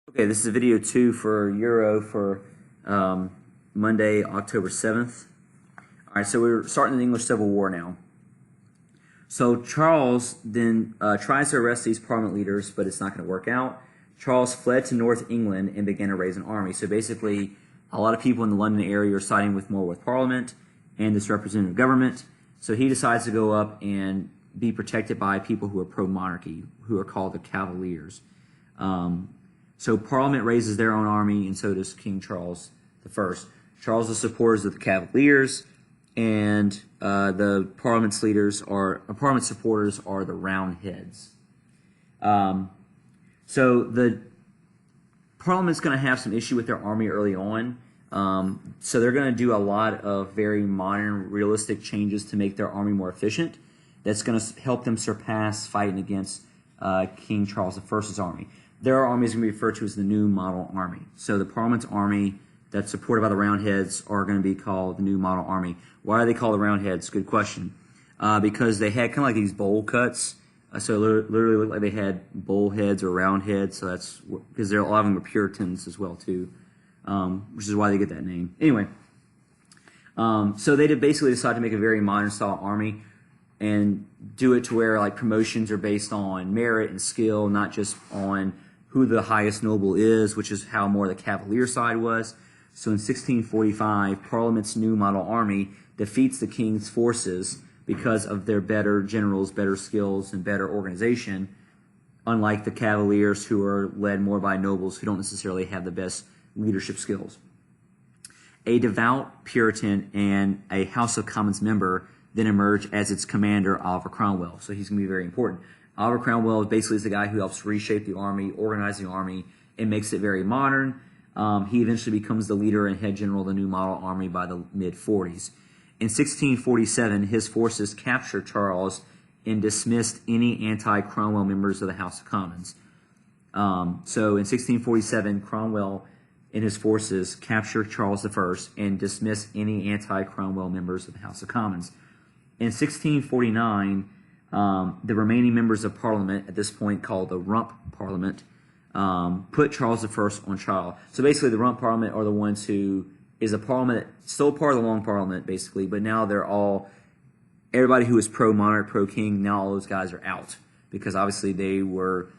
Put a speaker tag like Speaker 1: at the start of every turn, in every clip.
Speaker 1: Okay, this is video 2 for Euro for Monday, October 7th. All right, so we're starting the English Civil War now. So Charles then tries to arrest these Parliament leaders, but it's not going to work out. Charles fled to North England and began to raise an army. So basically, a lot of people in the London area are siding more with Parliament and this representative government. So he decides to go up and be protected by people who are pro-monarchy, who are called the Cavaliers. So Parliament raises their own army, and so does King Charles I. Charles is supporters of the Cavaliers, and the Parliament's supporters are the Roundheads. So the Parliament's going to have some issue with their army early on. So they're going to do a lot of very modern, realistic changes to make their army more efficient. That's going to help them surpass fighting against King Charles I's army. Their army is going to be referred to as the New Model Army. So the Parliament's army that's supported by the Roundheads are going to be called the New Model Army. Why are they called the Roundheads? Good question. Because they had kind of like these bowl cuts. So it literally looked like they had bowl heads or round heads. So that's because a lot of them were Puritans as well too, which is why they get that name. Anyway, so they basically decided to make a very modern style army and do it to where like promotions are based on merit and skill, not just on who the highest noble is, which is how more the Cavalier side was. So in 1645, Parliament's New Model Army defeats the king's forces because of their better generals, better skills, and better organization, unlike the Cavaliers, who are led more by nobles who don't necessarily have the best leadership skills. A devout Puritan and a House of Commons member then emerge as its commander, Oliver Cromwell. So he's going to be very important. Oliver Cromwell basically is the guy who helps reshape the army, organize the army, and makes it very modern. He eventually becomes the leader and head general of the New Model Army by the mid-40s. In 1647, his forces captured Charles and dismissed any anti-Cromwell members of the House of Commons. So in 1647, Cromwell and his forces captured Charles I and dismissed any anti-Cromwell members of the House of Commons. In 1649, the remaining members of Parliament, at this point called the Rump Parliament, put Charles I on trial. So basically the Rump Parliament are the ones who is a parliament, still part of the Long Parliament basically, but now they're all, everybody who was pro-monarch, pro-king, now all those guys are out. Because obviously they were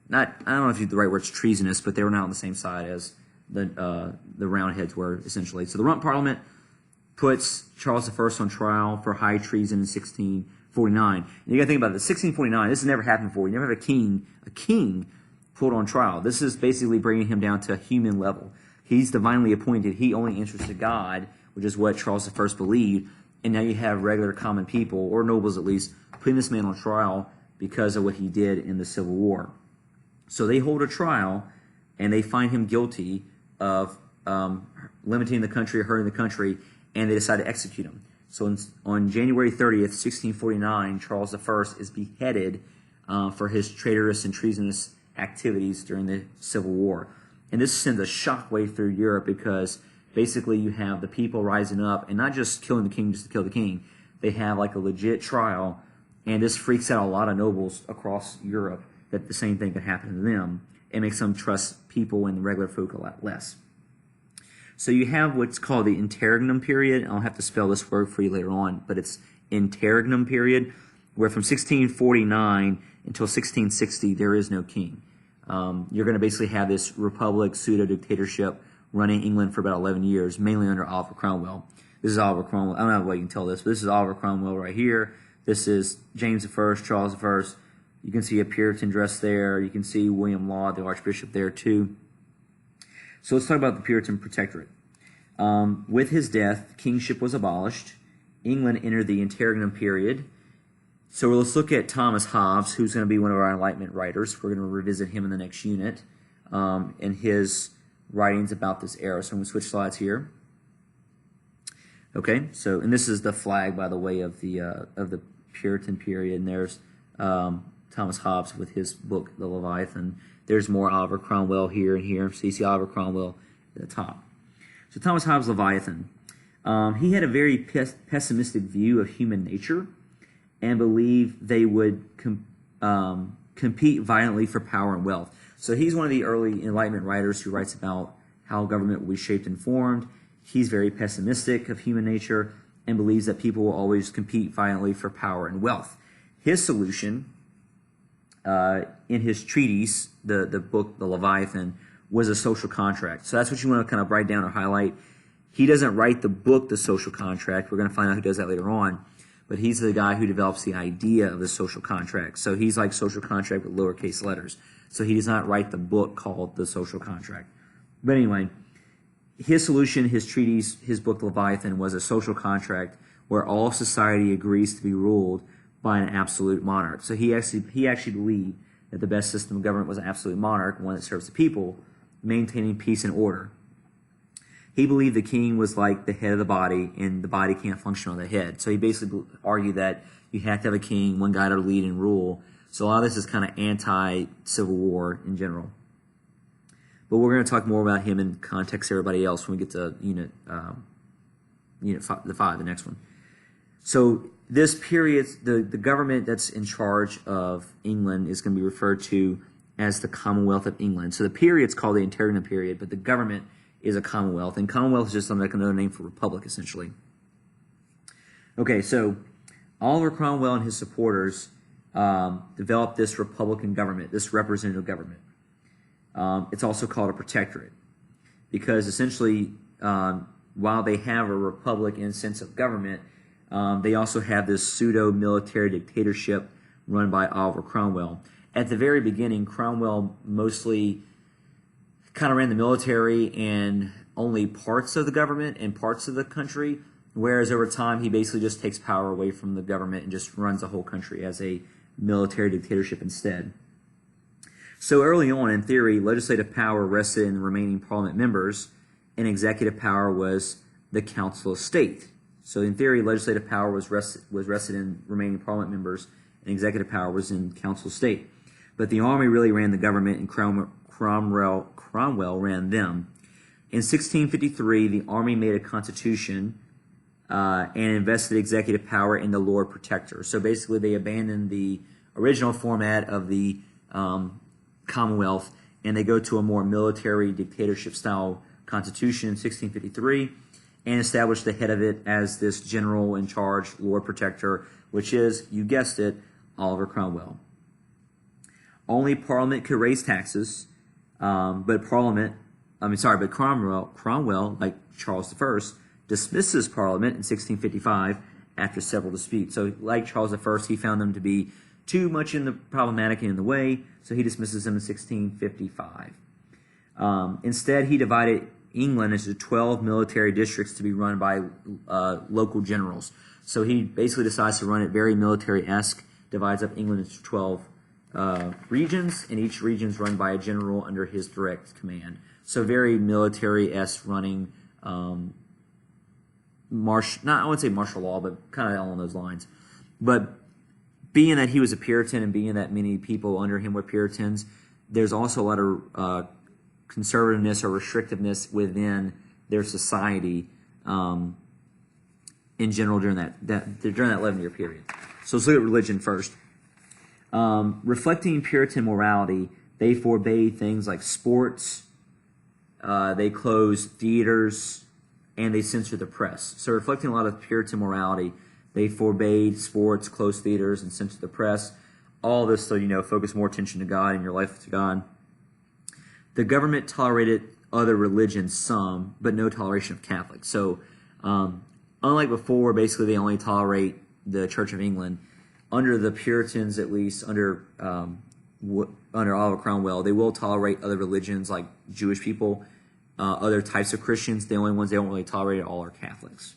Speaker 1: not, I don't know if the right word's treasonous, but they were not on the same side as the Roundheads were essentially. So the Rump Parliament puts Charles I on trial for high treason in 1649. And you gotta think about it, 1649, this has never happened before. You never had a king put on trial. This is basically bringing him down to a human level. He's divinely appointed. He only answers to God, which is what Charles I believed. And now you have regular common people, or nobles at least, putting this man on trial because of what he did in the Civil War. So they hold a trial, and they find him guilty of limiting the country, hurting the country, and they decide to execute him. So on January 30th, 1649, Charles I is beheaded for his traitorous and treasonous activities during the Civil War. And this sends a shockwave through Europe because basically you have the people rising up and not just killing the king just to kill the king. They have like a legit trial, and this freaks out a lot of nobles across Europe that the same thing could happen to them and makes them trust people and regular folk a lot less. So you have what's called the interregnum period. I'll have to spell this word for you later on, but it's interregnum period, where from 1649 until 1660 there is no king. You're going to basically have this republic, pseudo-dictatorship running England for about 11 years, mainly under Oliver Cromwell. This is Oliver Cromwell. I don't know how you can tell this, but this is Oliver Cromwell right here. This is James I, Charles I. You can see a Puritan dress there. You can see William Laud, the Archbishop, there too. So let's talk about the Puritan Protectorate. With his death, kingship was abolished. England entered the interregnum period. So let's look at Thomas Hobbes, who's going to be one of our Enlightenment writers. We're going to revisit him in the next unit and his writings about this era. So I'm going to switch slides here. Okay, so and this is the flag, by the way, of the Puritan period. And there's Thomas Hobbes with his book, The Leviathan. There's more Oliver Cromwell here and here. So you see Oliver Cromwell at the top. So Thomas Hobbes' Leviathan. He had a very pessimistic view of human nature and believed they would compete violently for power and wealth. So he's one of the early Enlightenment writers who writes about how government will be shaped and formed. He's very pessimistic of human nature and believes that people will always compete violently for power and wealth. His solution, in his treatise, the book, The Leviathan, was a social contract. So that's what you want to kind of write down or highlight. He doesn't write the book, The Social Contract. We're going to find out who does that later on. But he's the guy who develops the idea of the social contract. So he's like social contract with lowercase letters. So he does not write the book called The Social Contract. But anyway, his solution, his treatise, his book Leviathan, was a social contract where all society agrees to be ruled by an absolute monarch. So he actually believed that the best system of government was an absolute monarch, one that serves the people, maintaining peace and order. He believed the king was like the head of the body, and the body can't function on the head. So he basically argued that you have to have a king, one guy to lead and rule. So a lot of this is kind of anti-Civil War in general. But we're going to talk more about him in context to everybody else when we get to unit 5, the next one. So this period, the government that's in charge of England is going to be referred to as the Commonwealth of England. So the period's called the Interregnum period, but the government is a Commonwealth. And Commonwealth is just like another name for Republic, essentially. Okay, so Oliver Cromwell and his supporters developed this Republican government, this representative government. It's also called a protectorate because essentially while they have a republic in the sense of government, they also have this pseudo-military dictatorship run by Oliver Cromwell. At the very beginning, Cromwell mostly kind of ran the military and only parts of the government and parts of the country, whereas over time he basically just takes power away from the government and just runs the whole country as a military dictatorship instead. So early on, in theory, legislative power rested in the remaining parliament members, and executive power was the Council of State. So in theory, legislative power was rested in remaining parliament members, and executive power was in Council of State. But the army really ran the government, and Cromwell ran them. In 1653, the army made a constitution and invested executive power in the Lord Protector. So basically, they abandoned the original format of the Commonwealth, and they go to a more military dictatorship-style constitution in 1653 and establish the head of it as this general in charge, Lord Protector, which is, you guessed it, Oliver Cromwell. Only Parliament could raise taxes, but Cromwell, like Charles I, dismisses Parliament in 1655 after several disputes. So like Charles I, he found them to be too much problematic and in the way, so he dismisses them in 1655. Instead, he divided England into 12 military districts to be run by local generals. So he basically decides to run it very military-esque, divides up England into 12 regions, and each region is run by a general under his direct command. So very military-esque running, I wouldn't say martial law, but kind of along those lines. But being that he was a Puritan and being that many people under him were Puritans, there's also a lot of conservativeness or restrictiveness within their society in general during that 11-year period. So let's look at religion first. Reflecting Puritan morality, they forbade things like sports, they closed theaters, and they censored the press. So reflecting a lot of Puritan morality, they forbade sports, closed theaters, and censored the press. All this so, focus more attention to God and your life to God. The government tolerated other religions some, but no toleration of Catholics. So unlike before, basically they only tolerate the Church of England. Under the Puritans, at least, under Oliver Cromwell, they will tolerate other religions like Jewish people, other types of Christians. The only ones they don't really tolerate at all are Catholics.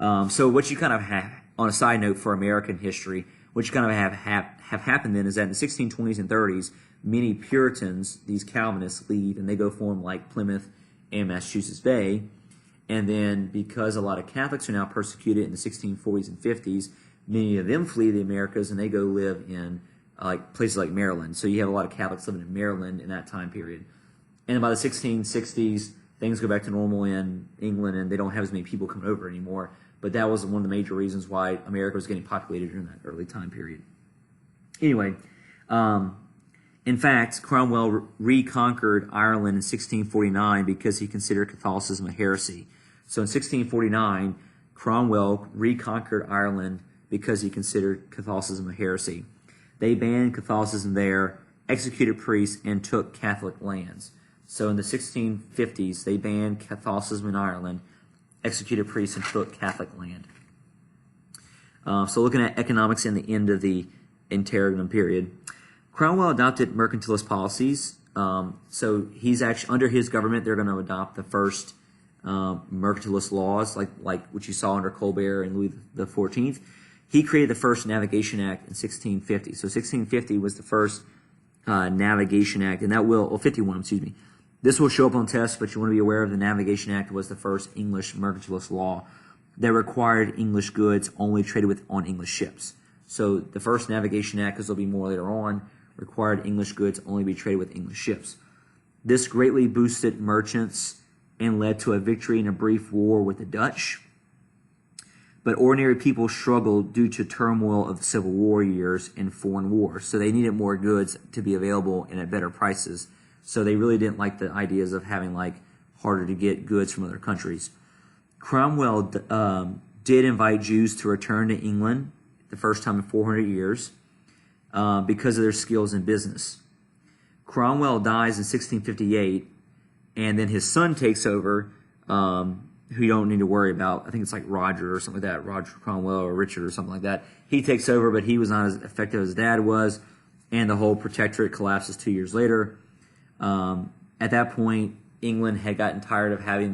Speaker 1: So what you kind of have, on a side note for American history, what you kind of have happened then is that in the 1620s and 30s, many Puritans, these Calvinists, leave and they go form like Plymouth and Massachusetts Bay. And then because a lot of Catholics are now persecuted in the 1640s and 50s, many of them flee the Americas and they go live in like places like Maryland. So you have a lot of Catholics living in Maryland in that time period. And by the 1660s, things go back to normal in England and they don't have as many people coming over anymore. But that was one of the major reasons why America was getting populated during that early time period. Anyway, in In fact, Cromwell reconquered Ireland in 1649 because he considered Catholicism a heresy. So in 1649, Cromwell reconquered Ireland because he considered Catholicism a heresy. They banned Catholicism there, executed priests, and took Catholic lands. So in the 1650s, they banned Catholicism in Ireland, executed priests, and took Catholic land. So looking at economics in the end of the interregnum period, Cromwell adopted mercantilist policies. So he's actually, under his government, they're going to adopt the first mercantilist laws, like what you saw under Colbert and Louis XIV. He created the first Navigation Act in 1650. So 1650 was the first Navigation Act, and that will, 51, excuse me. This will show up on tests, but you want to be aware of the Navigation Act was the first English mercantilist law that required English goods only traded with on English ships. So the first Navigation Act, because there'll be more later on, required English goods only be traded with English ships. This greatly boosted merchants and led to a victory in a brief war with the Dutch. But ordinary people struggled due to turmoil of the Civil War years and foreign wars. So they needed more goods to be available and at better prices. So they really didn't like the ideas of having harder to get goods from other countries. Cromwell did invite Jews to return to England the first time in 400 years because of their skills in business. Cromwell dies in 1658, and then his son takes over, who you don't need to worry about. I think it's like Roger or something like that, Roger Cromwell or Richard or something like that. He takes over, but he was not as effective as his dad was, and the whole protectorate collapses 2 years later. At that point, England had gotten tired of having